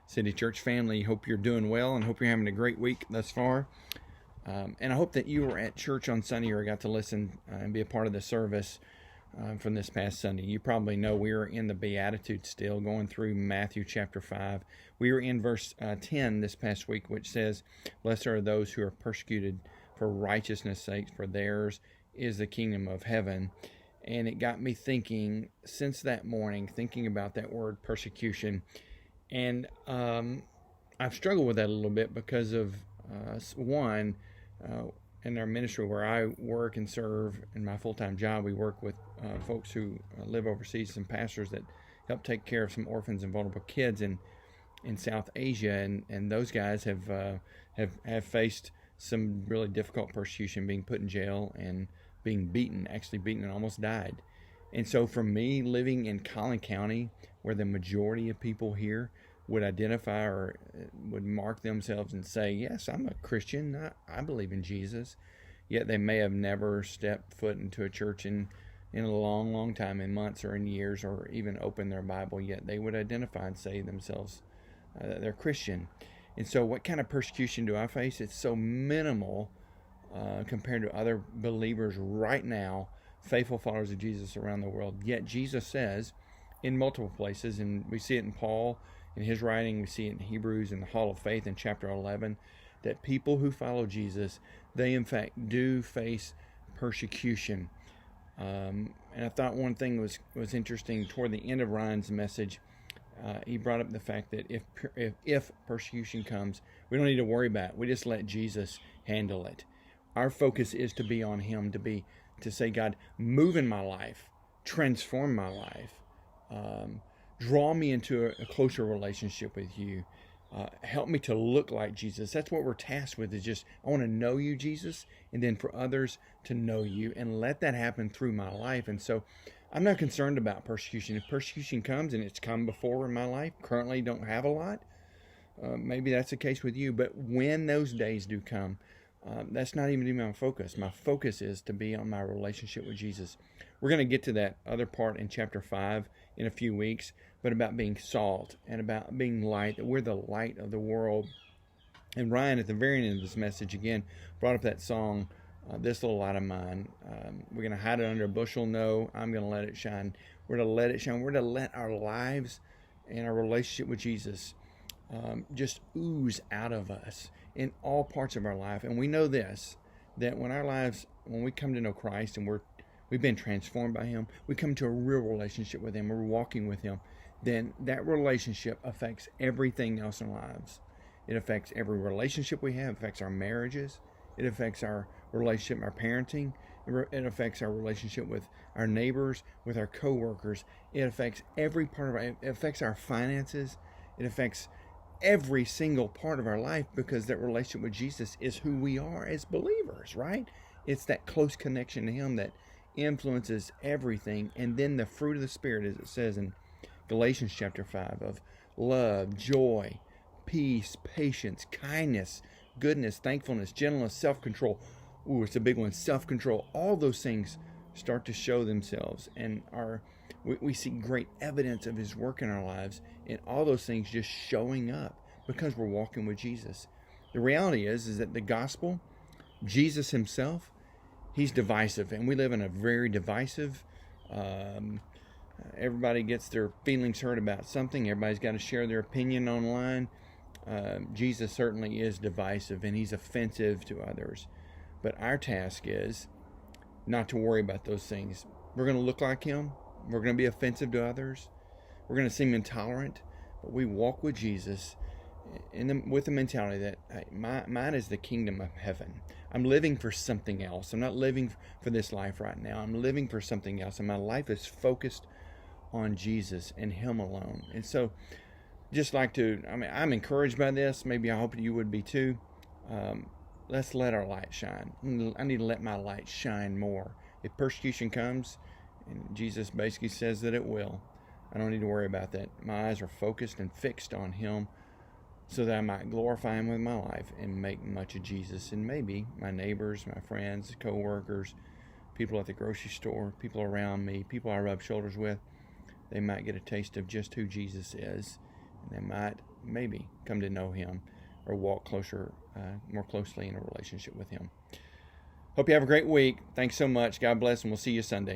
City Church family. Hope you're doing well and hope you're having a great week thus far. And I hope that you were at church on Sunday or got to listen and be a part of the service from this past Sunday. You probably know we are in the Beatitudes still, going through Matthew chapter 5. We were in verse 10 this past week, which says, "Blessed are those who are persecuted for righteousness' sake, for theirs is the kingdom of heaven." And it got me thinking since that morning, thinking about that word persecution. And I've struggled with that a little bit because of, in our ministry where I work and serve in my full-time job, we work with folks who live overseas, some pastors that help take care of some orphans and vulnerable kids in South Asia, and those guys have faced some really difficult persecution, being put in jail and being beaten and almost died. And so for me, living in Collin County, where the majority of people here would identify or would mark themselves and say, yes, I'm a Christian, I believe in Jesus, yet they may have never stepped foot into a church in a long, long time, in months or in years, or even opened their Bible, yet they would identify and say themselves they're Christian. And so what kind of persecution do I face? It's so minimal compared to other believers right now, faithful followers of Jesus around the world. Yet Jesus says in multiple places, and we see it in Paul, in his writing, we see it in Hebrews, in the Hall of Faith in chapter 11, that people who follow Jesus, they in fact do face persecution. And I thought one thing was interesting toward the end of Ryan's message. He brought up the fact that if persecution comes, we don't need to worry about it. We just let Jesus handle it. Our focus is to be on Him, to say, God, move in my life, transform my life, draw me into a closer relationship with you. Help me to look like Jesus. That's what we're tasked with, is just, I want to know you, Jesus, and then for others to know you, and let that happen through my life. And so I'm not concerned about persecution. If persecution comes, and it's come before in my life, currently don't have a lot, maybe that's the case with you, but when those days do come, that's not even my focus. My focus is to be on my relationship with Jesus. We're going to get to that other part in chapter 5 in a few weeks, but about being salt and about being light, that we're the light of the world. And Ryan, at the very end of this message, again, brought up that song, This Little Light of Mine. We're going to hide it under a bushel. No, I'm going to let it shine. We're to let it shine. We're to let our lives and our relationship with Jesus just ooze out of us in all parts of our life. And we know this, that when we come to know Christ and we've been transformed by Him, we come to a real relationship with Him, we're walking with Him, then that relationship affects everything else in our lives. It affects every relationship we have, it affects our marriages, it affects our relationship, our parenting, it affects our relationship with our neighbors, with our co-workers, it affects every part of it affects our finances, it affects every single part of our life, because that relationship with Jesus is who we are as believers, right? It's that close connection to Him that influences everything. And then the fruit of the Spirit, as it says in Galatians chapter 5, of love, joy, peace, patience, kindness, goodness, thankfulness, gentleness, self-control. Ooh, it's a big one, self-control. All those things start to show themselves, and we see great evidence of His work in our lives, and all those things just showing up because we're walking with Jesus. The reality is that the gospel, Jesus Himself, He's divisive, and we live in a very divisive, everybody gets their feelings hurt about something. Everybody's got to share their opinion online. Jesus certainly is divisive, and He's offensive to others. But our task is not to worry about those things. We're going to look like Him. We're going to be offensive to others. We're going to seem intolerant. But we walk with Jesus with the mentality that, hey, mine is the kingdom of heaven. I'm living for something else. I'm not living for this life right now. I'm living for something else. And my life is focused on Jesus and Him alone. And so I'm encouraged by this. Maybe I hope you would be too. Let's let our light shine. I need to let my light shine more. If persecution comes, and Jesus basically says that it will, I don't need to worry about that. My eyes are focused and fixed on Him, so that I might glorify Him with my life and make much of Jesus. And maybe my neighbors, my friends, co-workers, people at the grocery store, people around me, people I rub shoulders with, they might get a taste of just who Jesus is. And they might maybe come to know Him or walk closer, more closely in a relationship with Him. Hope you have a great week. Thanks so much. God bless, and we'll see you Sunday.